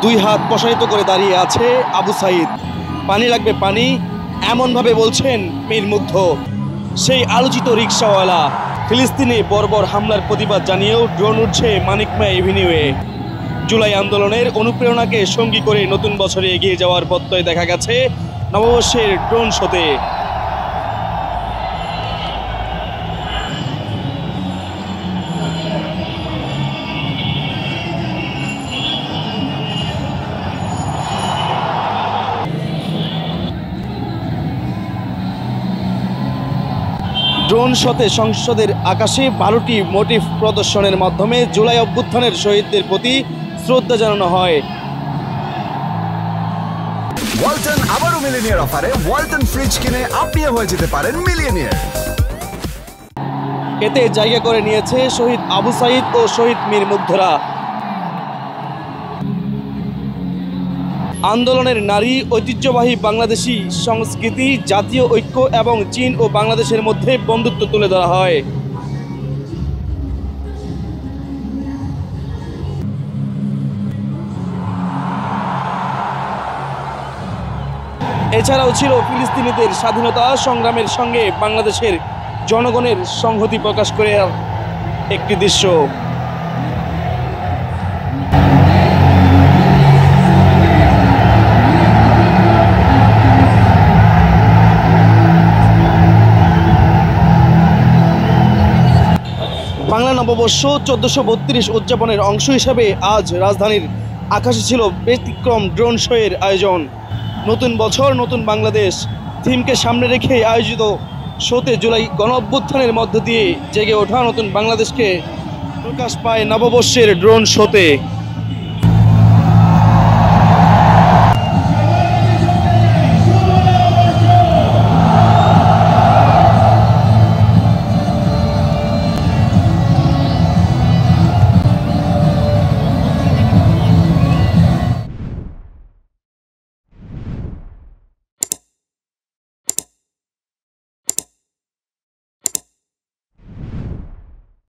দুই হাত প্রসারিত করে দাঁড়িয়ে আছে আবু সাইদ। পানি লাগবে পানি, এমনভাবে বলছেন মীর মুগ্ধ। সেই আলোচিত রিকশাওয়ালা। ফিলিস্তিনে বর্বর হামলার প্রতিবাদ জানিয়েও ড্রোন উঠছে মানিক মিয়া এভিনিউয়ে। জুলাই আন্দোলনের অনুপ্রেরণাকে সঙ্গী করে নতুন বছরে এগিয়ে যাওয়ার প্রত্যয় দেখা গেছে নববর্ষের ড্রোন শোতে। ড্রোন শোতে সংসদের আকাশে 12টি মোটিভ প্রদর্শনের মাধ্যমে জুলাই অভ্যুত্থানের শহীদদের প্রতি শ্রদ্ধা জানানো হয়। ওয়ালটন আবারও মিলিনিয়ার অফারে ওয়ালটন ফ্রিজ কিনে আপনিও হয়ে যেতে পারেন মিলিয়নিয়ার। এতে জায়গা করে নিয়েছে শহীদ আবু সাইদ ও শহীদ মীর মুগ্ধরা। আন্দোলনের নারী, ঐতিহ্যবাহী বাংলাদেশি সংস্কৃতি, জাতীয় ঐক্য এবং চীন ও বাংলাদেশের মধ্যে বন্ধুত্ব তুলে ধরা হয়। এছাড়াও ছিল ফিলিস্তিনিদের স্বাধীনতা সংগ্রামের সঙ্গে বাংলাদেশের জনগণের সংহতি প্রকাশ করে একটি দৃশ্য। বাংলা নববর্ষ 1432 উদযাপনের অংশ হিসেবে আজ রাজধানীর আকাশে ছিল ব্যতিক্রম ড্রোন শোয়ের আয়োজন। নতুন বছর নতুন বাংলাদেশ থিমকে সামনে রেখে আয়োজিত শোতে জুলাই গণ অভ্যুত্থানের মধ্য দিয়ে জেগে ওঠা নতুন বাংলাদেশকে প্রকাশ পায় নববর্ষের ড্রোন শোতে।